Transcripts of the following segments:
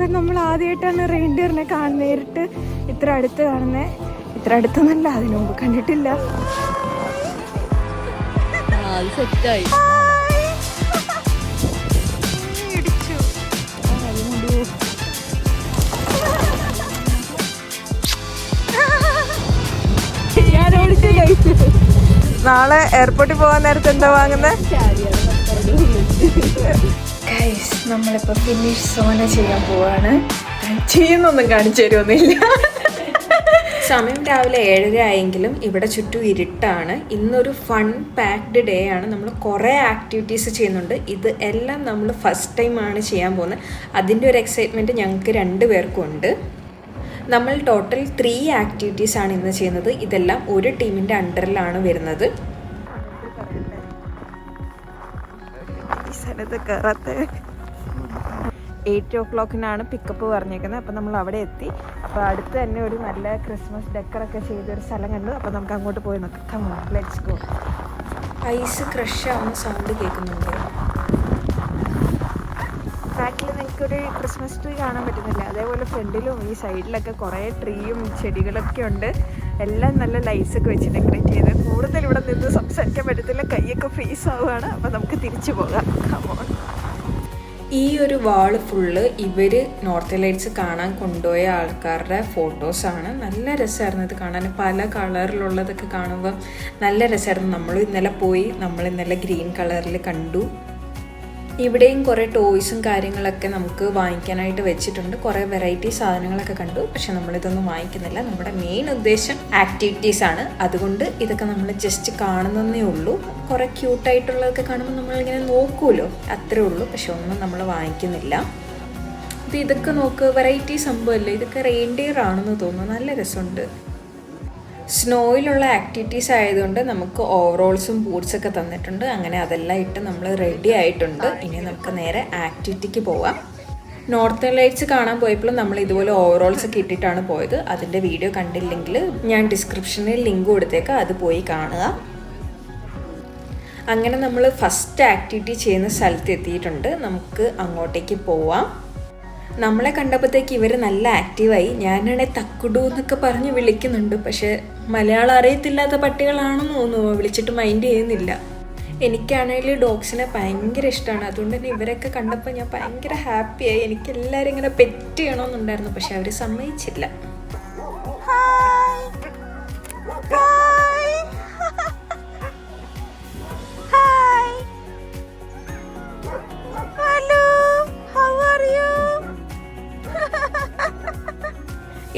നമ്മൾ ആദ്യമായിട്ടാണ് റെയിൻഡിയറിനെ നേരിട്ട് ഇത്ര അടുത്ത് കാണുന്നത്. ഇത്ര അടുത്തൊന്നല്ല, അതിനു മുമ്പ് കണ്ടിട്ടില്ല. സെറ്റായി നാളെ എയർപോർട്ടിൽ പോകാൻ നേരത്തെ എന്താ വാങ്ങുന്നത്? നമ്മളിപ്പോ ഫിനിഷ് സോന ചെയ്യാൻ പോവാണ്. ചെയ്യുന്നൊന്നും കാണിച്ചു തരുമൊന്നുമില്ല. സമയം രാവിലെ 7:30 ആയെങ്കിലും ഇവിടെ ചുറ്റും ഇരുട്ടാണ്. ഇന്നൊരു ഫൺ പാക്ഡ് ഡേ ആണ്. നമ്മൾ കുറേ ആക്ടിവിറ്റീസ് ചെയ്യുന്നുണ്ട്. ഇത് എല്ലാം നമ്മൾ ഫസ്റ്റ് ടൈമാണ് ചെയ്യാൻ പോകുന്നത്. അതിൻ്റെ ഒരു എക്സൈറ്റ്മെൻറ്റ് ഞങ്ങൾക്ക് 2 പേർക്കും ഉണ്ട്. നമ്മൾ ടോട്ടൽ 3 ആക്ടിവിറ്റീസ് ആണ് ഇന്ന് ചെയ്യുന്നത്. ഇതെല്ലാം ഒരു ടീമിൻ്റെ അണ്ടറിലാണ് വരുന്നത്. 8 o'clock പിക്കപ്പ് പറഞ്ഞേക്കുന്നത്. അപ്പോൾ നമ്മൾ അവിടെ എത്തി. അപ്പോൾ അടുത്ത് തന്നെ ഒരു നല്ല ക്രിസ്മസ് ഡെക്കറൊക്കെ ചെയ്തൊരു സ്ഥലം കണ്ടു. അപ്പോൾ നമുക്ക് അങ്ങോട്ട് പോയി നോക്കാം. Come on, let's go. Ice crush ആവുന്ന സൗണ്ട് കേൾക്കുന്നുണ്ട്. ബാക്കിൽ നിങ്ങൾക്കൊരു ക്രിസ്മസ് ട്രീ കാണാൻ പറ്റുന്നില്ല. അതേപോലെ ഫ്രണ്ടിലും ഈ സൈഡിലൊക്കെ കുറേ ട്രീയും ചെടികളൊക്കെ ഉണ്ട്. എല്ലാം നല്ല ലൈറ്റ്സൊക്കെ വെച്ച് ഡെക്കറേറ്റ് ചെയ്ത്. കൂടുതൽ ഇവിടെ നിന്ന് സംസാരിക്കാൻ പറ്റത്തില്ല, കൈയൊക്കെ ഫ്രീസ് ആവുകയാണ്. അപ്പോൾ നമുക്ക് തിരിച്ചു പോകാം. Come on. ഈ ഒരു വാള് ഫുള്ള് ഇവർ നോർത്ത് ലൈറ്റ്സ് കാണാൻ കൊണ്ടുപോയ ആൾക്കാരുടെ ഫോട്ടോസാണ്. നല്ല രസമായിരുന്നു ഇത് കാണാൻ. പല കളറിലുള്ളതൊക്കെ കാണുമ്പോൾ നല്ല രസമായിരുന്നു. നമ്മൾ ഇന്നലെ ഗ്രീൻ കളറിൽ കണ്ടു. ഇവിടെയും കുറേ ടോയ്സും കാര്യങ്ങളൊക്കെ നമുക്ക് വാങ്ങിക്കാനായിട്ട് വെച്ചിട്ടുണ്ട്. കുറേ വെറൈറ്റി സാധനങ്ങളൊക്കെ കണ്ടു. പക്ഷെ നമ്മളിതൊന്നും വാങ്ങിക്കുന്നില്ല. നമ്മുടെ മെയിൻ ഉദ്ദേശം ആക്ടിവിറ്റീസാണ്. അതുകൊണ്ട് ഇതൊക്കെ നമ്മൾ ജസ്റ്റ് കാണുന്നതേ ഉള്ളൂ. കുറേ ക്യൂട്ടായിട്ടുള്ളതൊക്കെ കാണുമ്പോൾ നമ്മളിങ്ങനെ നോക്കുമല്ലോ, അത്രേ ഉള്ളൂ. പക്ഷെ ഒന്നും നമ്മൾ വാങ്ങിക്കുന്നില്ല. ഇതൊക്കെ നോക്ക്, വെറൈറ്റി സംഭവമല്ലേ. ഇതൊക്കെ റെയിൻഡിയർ ആണെന്ന് തോന്നുന്നു. നല്ല രസമുണ്ട്. സ്നോയിലുള്ള ആക്ടിവിറ്റീസ് ആയതുകൊണ്ട് നമുക്ക് ഓവറോൾസും ബൂട്ട്സൊക്കെ തന്നിട്ടുണ്ട്. അങ്ങനെ അതെല്ലാം ഇട്ട് നമ്മൾ റെഡി ആയിട്ടുണ്ട്. ഇനി നമുക്ക് നേരെ ആക്ടിവിറ്റിക്ക് പോവാം. നോർത്തേൺ ലൈറ്റ്സ് കാണാൻ പോയപ്പോഴും നമ്മൾ ഇതുപോലെ ഓവറോൾസ് ഒക്കെ ഇട്ടിട്ടാണ് പോയത്. അതിൻ്റെ വീഡിയോ കണ്ടില്ലെങ്കിൽ ഞാൻ ഡിസ്ക്രിപ്ഷനിൽ ലിങ്ക് കൊടുത്തേക്കാം, അത് പോയി കാണുക. അങ്ങനെ നമ്മൾ ഫസ്റ്റ് ആക്ടിവിറ്റി ചെയ്യുന്ന സ്ഥലത്ത് എത്തിയിട്ടുണ്ട്. നമുക്ക് അങ്ങോട്ടേക്ക് പോവാം. നമ്മളെ കണ്ടപ്പോഴത്തേക്ക് ഇവർ നല്ല ആക്റ്റീവായി. ഞാനാണെങ്കിൽ തക്കുടു എന്നൊക്കെ പറഞ്ഞ് വിളിക്കുന്നുണ്ട്. പക്ഷെ മലയാളം അറിയത്തില്ലാത്ത പട്ടികളാണെന്ന് തോന്നുന്നു. വിളിച്ചിട്ട് മൈൻഡ് ചെയ്യുന്നില്ല. എനിക്കാണെങ്കിൽ ഡോഗ്സിനെ ഭയങ്കര ഇഷ്ടമാണ്. അതുകൊണ്ട് തന്നെ ഇവരൊക്കെ കണ്ടപ്പോൾ ഞാൻ ഭയങ്കര ഹാപ്പിയായി. എനിക്ക് എല്ലാവരും ഇങ്ങനെ പെറ്റ് ചെയ്യണമെന്നുണ്ടായിരുന്നു. പക്ഷെ അവർ സമ്മതിച്ചില്ല.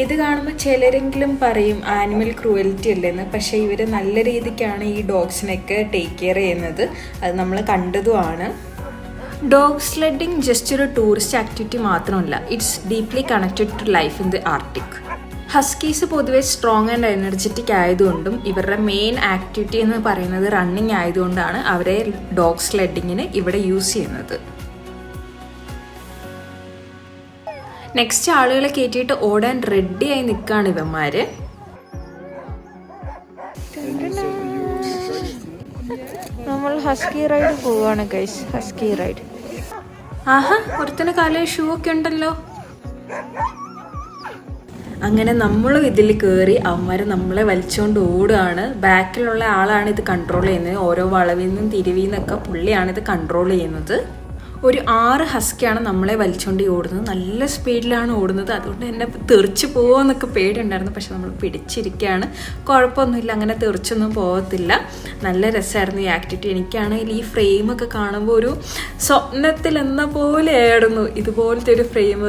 ഇത് കാണുമ്പോൾ ചിലരെങ്കിലും പറയും ആനിമൽ ക്രൂവൽറ്റി അല്ലെന്ന്. പക്ഷേ ഇവർ നല്ല രീതിക്കാണ് ഈ ഡോഗ്സിനെയൊക്കെ ടേക്ക് കെയർ ചെയ്യുന്നത്. അത് നമ്മൾ കണ്ടതുമാണ്. ഡോഗ് സ്ലെഡിങ് ജസ്റ്റ് ഒരു ടൂറിസ്റ്റ് ആക്ടിവിറ്റി മാത്രമല്ല, it's deeply connected to life in the Arctic. Huskies പൊതുവെ സ്ട്രോങ് ആൻഡ് എനർജറ്റിക് ആയതുകൊണ്ടും ഇവരുടെ മെയിൻ ആക്ടിവിറ്റി എന്ന് പറയുന്നത് റണ്ണിങ് ആയതുകൊണ്ടാണ് അവരെ ഡോഗ് സ്ലെഡിങ്ങിന് ഇവിടെ യൂസ് ചെയ്യുന്നത്. നെക്സ്റ്റ് ആളുകളെ കയറ്റിയിട്ട് ഓടാൻ റെഡിയായി നിൽക്കുകയാണ് ഇവന്മാര്. നമ്മൾ ഹസ്കി റൈഡ് പോവാണ് ഗൈസ്. Husky ride. ആഹാ, ഒരുത്തന് കാലിൽ ഷൂ ഒക്കെ ഉണ്ടല്ലോ. അങ്ങനെ നമ്മളും ഇതിൽ കയറി. അവന്മാർ നമ്മളെ വലിച്ചുകൊണ്ട് ഓടുകയാണ്. ബാക്കിലുള്ള ആളാണ് ഇത് കൺട്രോൾ ചെയ്യുന്നത്. ഓരോ വളവിൽ നിന്നും തിരിവിൽ നിന്നൊക്കെ പുള്ളിയാണ് ഇത് കൺട്രോൾ ചെയ്യുന്നത്. ഒരു 6 ഹസ്കിയാണ് നമ്മളെ വലിച്ചുകൊണ്ട് ഓടുന്നത്. നല്ല സ്പീഡിലാണ് ഓടുന്നത്. അതുകൊണ്ട് തന്നെ തെറിച്ച് പോകുമോ എന്നൊക്കെ പേടിയുണ്ടായിരുന്നു. പക്ഷെ നമ്മൾ പിടിച്ചിരിക്കുകയാണ്. കുഴപ്പമൊന്നുമില്ല, അങ്ങനെ തെറിച്ചൊന്നും പോകത്തില്ല. നല്ല രസമായിരുന്നു ഈ ആക്ടിവിറ്റി. എനിക്കാണെങ്കിൽ ഈ ഫ്രെയിമൊക്കെ കാണുമ്പോൾ ഒരു സ്വപ്നത്തിൽ എന്ന പോലെ ആയിരുന്നു ഇതുപോലത്തെ ഒരു ഫ്രെയിം.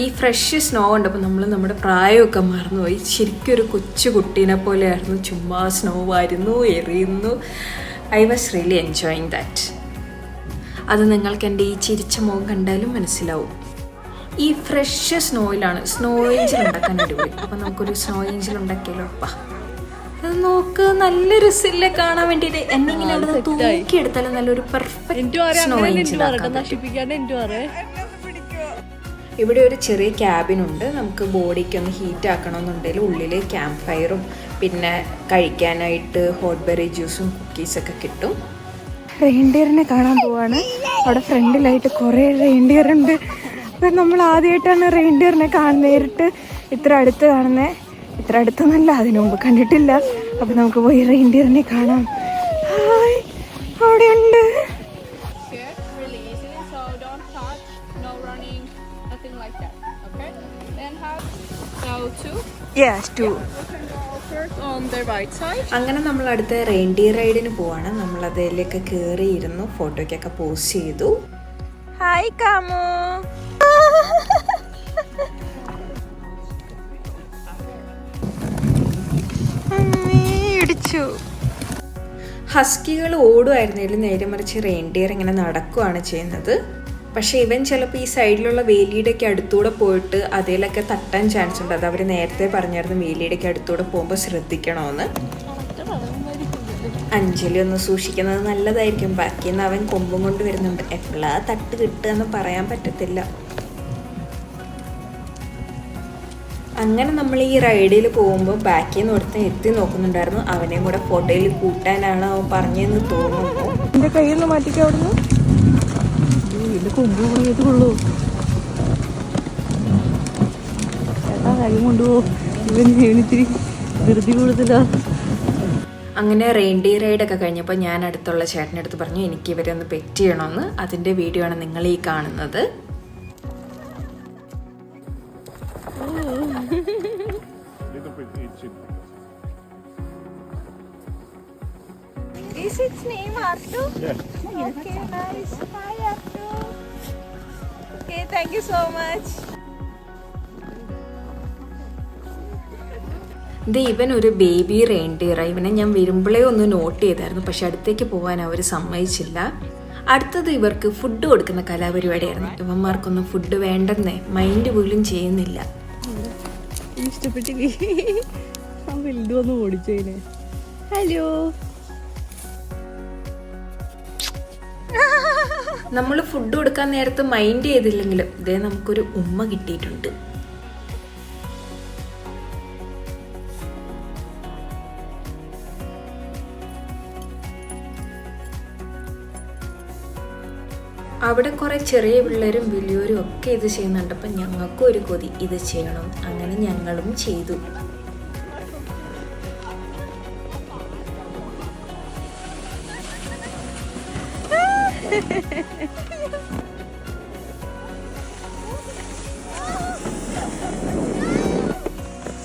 ഈ ഫ്രഷ് സ്നോ കണ്ടപ്പോൾ നമ്മൾ നമ്മുടെ പ്രായമൊക്കെ മറന്നുപോയി. ശരിക്കും ഒരു കൊച്ചു കുട്ടീനെ പോലെയായിരുന്നു. ചുമ്മാ സ്നോ വാരുന്നു, എറിയുന്നു. I was really enjoying that. അത് നിങ്ങൾക്ക് എൻ്റെ ഈ ചിരിച്ച മുഖം കണ്ടാലും മനസ്സിലാവും. ഈ ഫ്രഷ് സ്നോയിലാണ് സ്നോ ഏഞ്ചൽ ഉണ്ടാക്കാൻ അടിപൊളി. അപ്പോൾ നമുക്കൊരു സ്നോ ഏഞ്ചൽ ഉണ്ടാക്കിയാലോ? അത് നോക്ക്, നല്ല രസമില്ലേ കാണാൻ വേണ്ടിയിട്ട്. എന്നെ ഇങ്ങനെ അവിടെ തൂക്കിയെടുത്താലും നല്ലൊരു പെർഫെക്റ്റ് സ്നോ ഏഞ്ചൽ ആക്കാൻ പറ്റും. ഇവിടെ ഒരു ചെറിയ ക്യാബിനുണ്ട്. നമുക്ക് ബോഡിക്കൊന്ന് ഹീറ്റ് ആക്കണമെന്നുണ്ടെങ്കിൽ ഉള്ളിൽ ക്യാമ്പ് ഫയറും പിന്നെ കഴിക്കാനായിട്ട് ഹോട്ട് ബെറി ജ്യൂസും കുക്കീസൊക്കെ കിട്ടും. റെയിൻഡിയറിനെ കാണാൻ പോവാണ്. അവിടെ ഫ്രണ്ടിലായിട്ട് കുറേ റെയിൻഡിയർ ഉണ്ട്. അപ്പം നമ്മൾ ആദ്യമായിട്ടാണ് റെയിൻഡിയറിനെ നേരിട്ട് ഇത്ര അടുത്ത് കാണുന്നത്. ഇത്ര അടുത്തൊന്നല്ല, അതിനു മുമ്പ് കണ്ടിട്ടില്ല. അപ്പം നമുക്ക് പോയി റെയിൻഡിയറിനെ കാണാം. ഹായ്, അവിടെ ഉണ്ട്. അങ്ങനെ നമ്മൾ അടുത്ത റെയിൻഡിയർ റൈഡിന് പോവാണ്. നമ്മൾ അതിലേക്ക് കയറിയിരുന്നു, ഫോട്ടോയ്ക്കൊക്കെ പോസ്റ്റ് ചെയ്തു. ഹായ് കാമു. ഇടിച്ചു. ഹസ്കികൾ ഓടുമായിരുന്നതിൽ നേരെ മറിച്ച് റെയിൻഡിയർ ഇങ്ങനെ നടക്കുകയാണ് ചെയ്യുന്നത്. പക്ഷേ ഇവൻ ചിലപ്പോൾ ഈ സൈഡിലുള്ള വേലിയുടെയൊക്കെ അടുത്തൂടെ പോയിട്ട് അതിലൊക്കെ തട്ടാൻ ചാൻസ് ഉണ്ട്. അത് അവർ നേരത്തെ പറഞ്ഞായിരുന്നു, വേലിയുടെയൊക്കെ അടുത്തൂടെ പോകുമ്പോൾ ശ്രദ്ധിക്കണമെന്ന്. അഞ്ജലി ഒന്ന് സൂക്ഷിക്കുന്നത് നല്ലതായിരിക്കും. ബാക്കിയിൽ നിന്ന് അവൻ കൊമ്പും കൊണ്ട് വരുന്നുണ്ട്. എപ്പോഴാ തട്ട് കിട്ടുകയെന്ന് പറയാൻ പറ്റത്തില്ല. അങ്ങനെ നമ്മൾ ഈ റൈഡിൽ പോകുമ്പോൾ ബാക്കിൽ നിന്ന് ഒരുത്തൻ എത്തി നോക്കുന്നുണ്ടായിരുന്നു. അവനെയും കൂടെ ഫോട്ടോയിൽ കൂട്ടാനാണ് അവൻ പറഞ്ഞതെന്ന് തോന്നുന്നു. എൻ്റെ കയ്യിൽ നിന്ന് മാറ്റിക്കാൻ അവിടുന്ന് കൊമ്പ് കൊള്ളൂ. ചേട്ടാ കാര്യം കൊണ്ടുപോകും, ഇവൻ ഇത്തിരി ധൃതി കൂടുതലാ. അങ്ങനെ റെയിൻഡിയർ റൈഡൊക്കെ കഴിഞ്ഞപ്പോൾ ഞാൻ അടുത്തുള്ള ചേട്ടൻ്റെ അടുത്ത് പറഞ്ഞു എനിക്ക് ഇവരെ ഒന്ന് പെറ്റ് ചെയ്യണമെന്ന്. അതിൻ്റെ വീഡിയോ ആണ് നിങ്ങൾ ഈ കാണുന്നത്. Is its name Artu? Yes. Okay, nice. Hi Artu. Okay, thank you so much. ഇവൻ ഒരു ബേബി റെയിൻഡിയർ. ഇവനെ ഞാൻ വരുമ്പോഴേ ഒന്ന് നോട്ട് ചെയ്തായിരുന്നു, പക്ഷെ അടുത്തേക്ക് പോകാൻ അവർ സമ്മതിച്ചില്ല. അടുത്തത് ഇവർക്ക് ഫുഡ് കൊടുക്കുന്ന കലാപരിപാടിയായിരുന്നു. ഇവന്മാർക്കൊന്നും ഫുഡ് വേണ്ടെന്നേ, മൈൻഡ് പോലും ചെയ്യുന്നില്ല. ഇഷ്ടപ്പെട്ടില്ലേ വലുതൊന്നും ഓടിച്ചതിനെ. ഹലോ. നമ്മൾ ഫുഡ് കൊടുക്കാൻ നേരത്ത് മൈൻഡ് ചെയ്തില്ലെങ്കിലും ഇതേ നമുക്കൊരു ഉമ്മ കിട്ടിയിട്ടുണ്ട്. അവിടെ കുറെ ചെറിയ പിള്ളേരും വലിയവരും ഒക്കെ ഇത് ചെയ്യുന്നുണ്ട്. അപ്പം ഞങ്ങൾക്കും ഒരു കൊതി ഇത് ചെയ്യണം. അങ്ങനെ ഞങ്ങളും ചെയ്തു.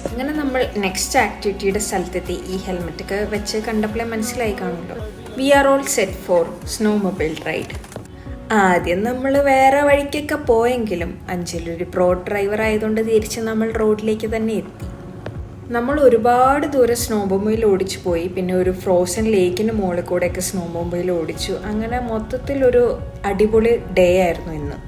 അങ്ങനെ നമ്മൾ നെക്സ്റ്റ് ആക്ടിവിറ്റിയുടെ സ്ഥലത്തെത്തി. ഈ ഹെൽമെറ്റൊക്കെ വെച്ച് കണ്ടപ്പോഴേ മനസ്സിലായി കാണുമല്ലോ. We are all set for snowmobile ride. ആദ്യം നമ്മൾ വേറെ വഴിക്കൊക്കെ പോയെങ്കിലും അഞ്ജലി ഒരു പ്രോ ഡ്രൈവർ ആയതുകൊണ്ട് തിരിച്ച് നമ്മൾ റോഡിലേക്ക് തന്നെ എത്തി. നമ്മൾ ഒരുപാട് ദൂരം സ്നോ മൊബൈൽ ഓടിച്ചു പോയി. പിന്നെ ഒരു ഫ്രോസൺ ലേക്കിന് മുകളിൽ കൂടെയൊക്കെ സ്നോ മൊബൈൽ ഓടിച്ചു. അങ്ങനെ മൊത്തത്തിലൊരു അടിപൊളി ഡേ ആയിരുന്നു ഇന്ന്.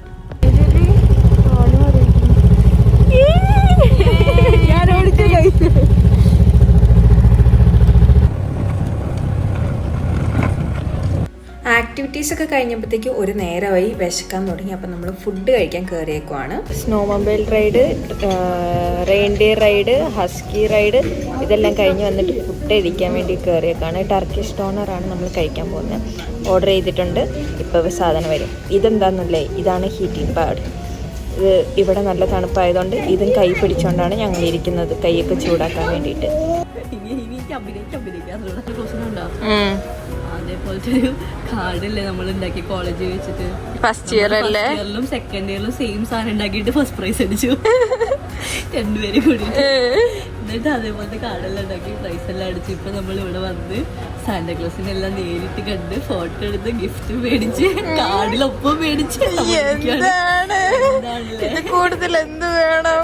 ആക്ടിവിറ്റീസ് ഒക്കെ കഴിഞ്ഞപ്പോഴത്തേക്ക് ഒരു നേരമായി വിശക്കാൻ തുടങ്ങി. അപ്പം നമ്മൾ ഫുഡ് കഴിക്കാൻ കയറിയേക്കുവാണ്. Snowmobile ride, reindeer ride, husky ride ഇതെല്ലാം കഴിഞ്ഞ് വന്നിട്ട് ഫുഡ് കഴിക്കാൻ വേണ്ടി കയറിയേക്കാണ്. ടർക്കിഷ് ഡോണറാണ് നമ്മൾ കഴിക്കാൻ പോകുന്നത്. ഓർഡർ ചെയ്തിട്ടുണ്ട്. ഇപ്പോൾ സാധനം വരും. ഇതെന്താണെന്നല്ലേ, ഇതാണ് ഹീറ്റിംഗ് പാഡ്. ഇത് ഇവിടെ നല്ല തണുപ്പായതുകൊണ്ട് ഇതും കൈ പിടിച്ചുകൊണ്ടാണ് ഞങ്ങൾ ഇരിക്കുന്നത്, കൈയൊക്കെ ചൂടാക്കാൻ വേണ്ടിയിട്ട്. അതേപോലത്തെ ഒരു കാർഡല്ലേ നമ്മൾ ഉണ്ടാക്കി കോളേജിൽ വെച്ചിട്ട്. ഫസ്റ്റ് ഇയർ അല്ലേ, ഇയറിലും സെക്കൻഡ് ഇയറിലും സെയിം സാധനം ഉണ്ടാക്കിയിട്ട് ഫസ്റ്റ് പ്രൈസ് അടിച്ചു രണ്ടുപേരും കൂടി. എന്നിട്ട് അതേപോലത്തെ കാർഡെല്ലാം ഉണ്ടാക്കി പ്രൈസ് എല്ലാം അടിച്ചു. ഇപ്പൊ നമ്മൾ ഇവിടെ വന്ന് സാന്റാക്ലോസിനെല്ലാം നേരിട്ട് കണ്ട് ഫോട്ടോ എടുത്ത് ഗിഫ്റ്റ് മേടിച്ച് കാർഡിലൊപ്പം മേടിച്ച്. കൂടുതൽ എന്ത് വേണം?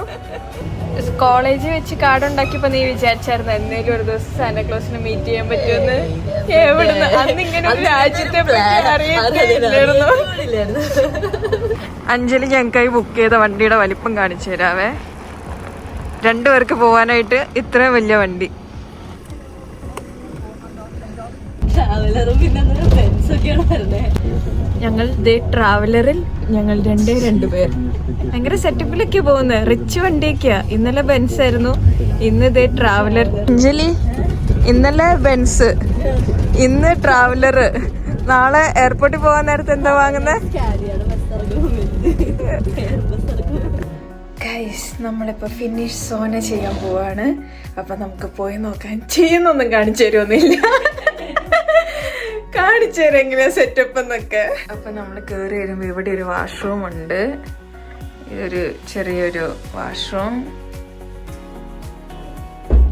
കോളേജിൽ വെച്ച് കാർഡ് ഉണ്ടാക്കിയപ്പോ നീ വിചാരിച്ചായിരുന്നു എന്തെങ്കിലും ഒരു ദിവസം സാന്റാക്ലോസിനെ മീറ്റ് ചെയ്യാൻ പറ്റുമെന്ന്? എവിടുന്ന്? അന്നിങ്ങനെ ഒരു രാജ്യത്തെ പറ്റി അറിയില്ലായിരുന്നു. അഞ്ജലി ഞങ്ങൾക്കായി ബുക്ക് ചെയ്ത വണ്ടിയുടെ വലിപ്പം കാണിച്ചു തരാവേ. 2 പേർക്ക് പോവാനായിട്ട് ഇത്രയും വലിയ വണ്ടി. ഞങ്ങൾ ട്രാവലറിൽ ഞങ്ങൾ 2 പേർ ഭയങ്കര സെറ്റപ്പിലൊക്കെ പോകുന്നത്. റിച്ച് വണ്ടിയൊക്കെയാ. ഇന്നലെ ബെൻസ് ആയിരുന്നു, ഇന്ന് ട്രാവലർ. അഞ്ജലി ഇന്നലെ ബെൻസ്, ഇന്ന് ട്രാവലർ. നാളെ എയർപോർട്ടിൽ പോകാൻ നേരത്തെ എന്താ വാങ്ങുന്നത്? ഗൈസ്, നമ്മളിപ്പോൾ ഫിനിഷ് സോന ചെയ്യാൻ പോവാണ്. അപ്പം നമുക്ക് പോയി നോക്കാൻ. ചെയ്യുന്നൊന്നും കാണിച്ചു തരുമൊന്നുമില്ല, കാണിച്ചു തരാം എങ്ങനെയാ സെറ്റപ്പ് എന്നൊക്കെ. അപ്പം നമ്മൾ കയറി വരുമ്പോൾ ഇവിടെ ഒരു വാഷ്റൂം ഉണ്ട്. ഇതൊരു ചെറിയൊരു വാഷ്റൂം.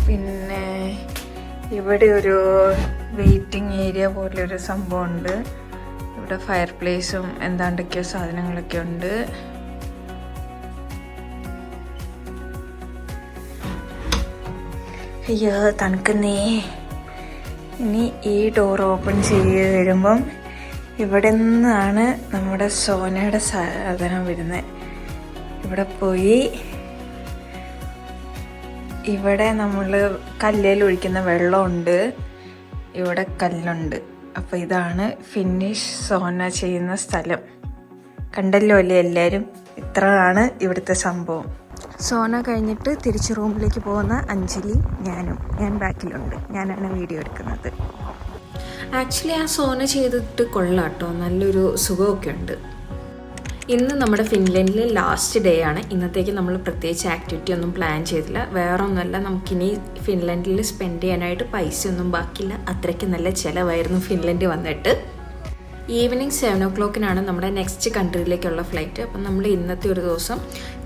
പിന്നെ ഇവിടെ ഒരു വെയിറ്റിംഗ് ഏരിയ പോലൊരു സംഭവമുണ്ട്. ഇവിടെ ഫയർ പ്ലേസും എന്താണ്ടൊക്കെയോ സാധനങ്ങളൊക്കെ ഉണ്ട്. അയ്യോ തണുക്കുന്നേ. ഇനി ഈ ഡോർ ഓപ്പൺ ചെയ്ത് വരുമ്പം ഇവിടെ നിന്നാണ് നമ്മുടെ സോനയുടെ സാധനം വരുന്നത്. ഇവിടെ പോയി ഇവിടെ നമ്മൾ കല്ലിൽ ഒഴിക്കുന്ന വെള്ളമുണ്ട്, ഇവിടെ കല്ലുണ്ട്. അപ്പോൾ ഇതാണ് ഫിനിഷ് സോന ചെയ്യുന്ന സ്ഥലം. കണ്ടല്ലോ അല്ലേ എല്ലാവരും? ഇത്രയാണ് ഇവിടുത്തെ സംഭവം. സോന കഴിഞ്ഞിട്ട് തിരിച്ച് റൂമിലേക്ക് പോകുന്ന അഞ്ജലി, ഞാൻ ബാക്കിലുണ്ട്. ഞാനാണ് വീഡിയോ എടുക്കുന്നത്. ആക്ച്വലി ആ സോന ചെയ്തിട്ട് കൊള്ളാട്ടോ, നല്ലൊരു സുഖമൊക്കെ ഉണ്ട്. ഇന്ന് നമ്മുടെ ഫിൻലൻഡിലെ ലാസ്റ്റ് ഡേ ആണ്. ഇന്നത്തേക്ക് നമ്മൾ പ്രത്യേകിച്ച് ആക്ടിവിറ്റി ഒന്നും പ്ലാൻ ചെയ്തില്ല. വേറെ ഒന്നുമല്ല, നമുക്കിനി ഫിൻലൻഡിൽ സ്പെൻഡ് ചെയ്യാനായിട്ട് പൈസ ഒന്നും ബാക്കിയില്ല. അത്രയ്ക്ക് നല്ല ചിലവായിരുന്നു ഫിൻലൻഡ് വന്നിട്ട്. ഈവനിങ് 7 o'clock നമ്മുടെ നെക്സ്റ്റ് കൺട്രിയിലേക്കുള്ള ഫ്ലൈറ്റ്. അപ്പം നമ്മൾ ഇന്നത്തെ ഒരു ദിവസം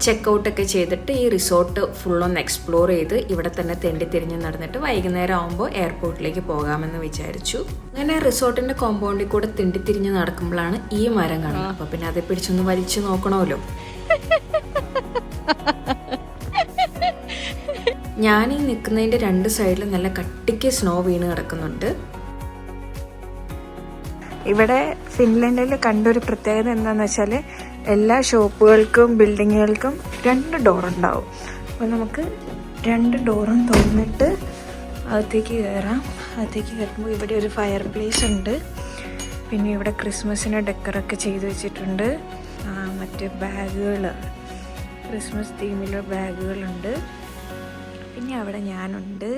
ചെക്കൗട്ടൊക്കെ ചെയ്തിട്ട് ഈ റിസോർട്ട് ഫുള്ളൊന്ന് എക്സ്പ്ലോർ ചെയ്ത് ഇവിടെ തന്നെ തെണ്ടിത്തിരിഞ്ഞ് നടന്നിട്ട് വൈകുന്നേരം ആകുമ്പോൾ എയർപോർട്ടിലേക്ക് പോകാമെന്ന് വിചാരിച്ചു. അങ്ങനെ റിസോർട്ടിൻ്റെ കോമ്പൗണ്ടിൽ കൂടെ തെണ്ടിത്തിരിഞ്ഞ് നടക്കുമ്പോഴാണ് ഈ മരം കാണുന്നത്. അപ്പോൾ പിന്നെ അത് പിടിച്ചൊന്ന് വലിച്ചു നോക്കണമല്ലോ. ഞാനീ നിൽക്കുന്നതിൻ്റെ 2 സൈഡിലും നല്ല കട്ടിക്ക് സ്നോ വീണ് കിടക്കുന്നുണ്ട്. ഇവിടെ ഫിൻലൻഡിൽ കണ്ടൊരു പ്രത്യേകത എന്താണെന്ന് വെച്ചാൽ എല്ലാ ഷോപ്പുകൾക്കും ബിൽഡിങ്ങുകൾക്കും 2 ഡോറുണ്ടാവും. അപ്പോൾ നമുക്ക് 2 ഡോറും തുറന്നിട്ട് അകത്തേക്ക് കയറാം. അകത്തേക്ക് കയറുമ്പോൾ ഇവിടെ ഒരു ഫയർ പ്ലേസ് ഉണ്ട്. പിന്നെ ഇവിടെ ക്രിസ്മസിന് ഡെക്കറൊക്കെ ചെയ്ത് വെച്ചിട്ടുണ്ട്. മറ്റ് ബാഗുകൾ, ക്രിസ്മസ് തീമിലുള്ള ബാഗുകളുണ്ട്. പിന്നെ അവിടെ ഞാനുണ്ട്.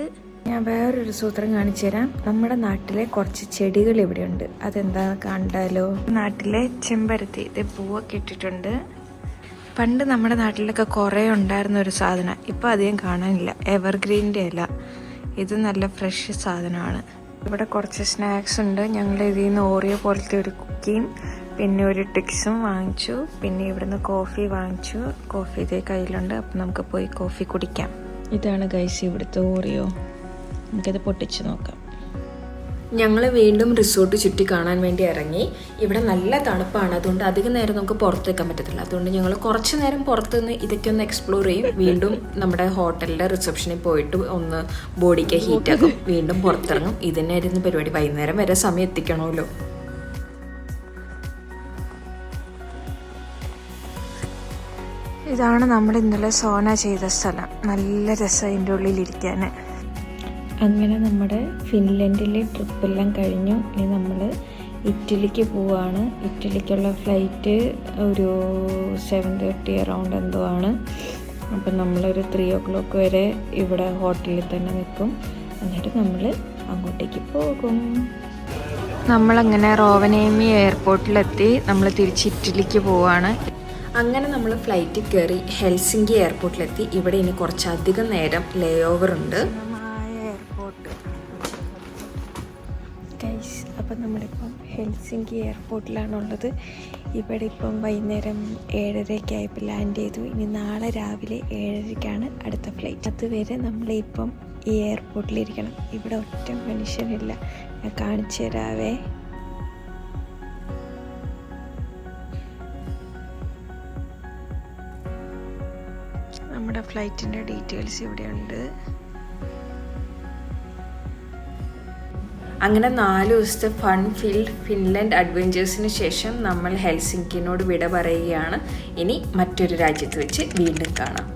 ഞാൻ വേറൊരു സൂത്രം കാണിച്ചു തരാം. നമ്മുടെ നാട്ടിലെ കുറച്ച് ചെടികൾ ഇവിടെയുണ്ട്. അതെന്താണെന്ന് കണ്ടാലോ? നാട്ടിലെ ചെമ്പരത്തി, ഇത് പൂവൊക്കെ ഇട്ടിട്ടുണ്ട്. പണ്ട് നമ്മുടെ നാട്ടിലൊക്കെ കുറേ ഉണ്ടായിരുന്ന ഒരു സാധനം, ഇപ്പോൾ അധികം കാണാനില്ല. എവർഗ്രീൻ്റെ ഇല. ഇത് നല്ല ഫ്രഷ് സാധനമാണ്. ഇവിടെ കുറച്ച് സ്നാക്സ് ഉണ്ട്. ഞങ്ങൾ ഇതിൽ നിന്ന് ഓറിയോ പോലത്തെ ഒരു കുക്കിയും പിന്നെ ഒരു ടിക്സും വാങ്ങിച്ചു. പിന്നെ ഇവിടുന്ന് കോഫി വാങ്ങിച്ചു. കോഫി ഇതേ കയ്യിലുണ്ട്. അപ്പം നമുക്ക് പോയി കോഫി കുടിക്കാം. ഇതാണ് ഗൈസ് ഇവിടുത്തെ ഓറിയോ. നമുക്കിത് പൊട്ടിച്ച് നോക്കാം. ഞങ്ങൾ വീണ്ടും റിസോർട്ട് ചുറ്റി കാണാൻ വേണ്ടി ഇറങ്ങി. ഇവിടെ നല്ല തണുപ്പാണ്, അതുകൊണ്ട് അധികം നേരം നമുക്ക് പുറത്ത് വെക്കാൻ പറ്റത്തില്ല. അതുകൊണ്ട് ഞങ്ങൾ കുറച്ച് നേരം പുറത്ത് നിന്ന് ഇതൊക്കെ ഒന്ന് എക്സ്പ്ലോർ ചെയ്യും. വീണ്ടും നമ്മുടെ ഹോട്ടലിൻ്റെ റിസപ്ഷനിൽ പോയിട്ട് ഒന്ന് ബോഡിക്ക് ഹീറ്റാക്കും. വീണ്ടും പുറത്തിറങ്ങും. ഇതിനായിരുന്നു പരിപാടി. വൈകുന്നേരം വരെ സമയം എത്തിക്കണമല്ലോ. ഇതാണ് നമ്മൾ ഇന്നലെ സോന ചെയ്ത സ്ഥലം. നല്ല രസം അതിൻ്റെ ഉള്ളിലിരിക്കാൻ. അങ്ങനെ നമ്മുടെ ഫിൻലൻഡിലെ ട്രിപ്പെല്ലാം കഴിഞ്ഞു. ഇനി നമ്മൾ ഇറ്റലിക്ക് പോവുകയാണ്. ഇറ്റലിക്കുള്ള ഫ്ലൈറ്റ് ഒരു 7:30 അറൗണ്ട് എന്തോ ആണ്. അപ്പം നമ്മളൊരു 3 o'clock വരെ ഇവിടെ ഹോട്ടലിൽ തന്നെ നിൽക്കും. എന്നിട്ട് നമ്മൾ അങ്ങോട്ടേക്ക് പോകും. നമ്മളങ്ങനെ റോവനേമി എയർപോർട്ടിലെത്തി. നമ്മൾ തിരിച്ച് ഇറ്റലിക്ക് പോവുകയാണ്. അങ്ങനെ നമ്മൾ ഫ്ലൈറ്റിൽ കയറി ഹെൽസിങ്കി എയർപോർട്ടിലെത്തി. ഇവിടെ ഇനി കുറച്ചധികം നേരം ലേ ഓവർ ഉണ്ട്. അപ്പം നമ്മളിപ്പം ഹെൽസിങ്കി എയർപോർട്ടിലാണുള്ളത്. ഇവിടെ ഇപ്പം വൈകുന്നേരം 7:30 ആയപ്പോൾ ലാൻഡ് ചെയ്തു. ഇനി നാളെ രാവിലെ 7:30 അടുത്ത ഫ്ലൈറ്റ്. അതുവരെ നമ്മളിപ്പം ഈ എയർപോർട്ടിലിരിക്കണം. ഇവിടെ ഒറ്റ മനുഷ്യനില്ല. ഞാൻ കാണിച്ചു തരാവേ. നമ്മുടെ ഫ്ലൈറ്റിൻ്റെ ഡീറ്റെയിൽസ് ഇവിടെയുണ്ട്. അങ്ങനെ 4 ദിവസത്തെ ഫൺ ഫീൽഡ് ഫിൻലൻഡ് അഡ്വഞ്ചേഴ്സിന് ശേഷം നമ്മൾ ഹെൽസിങ്കിനോട് വിട പറയുകയാണ്. ഇനി മറ്റൊരു രാജ്യത്ത് വെച്ച് വീണ്ടും കാണാം.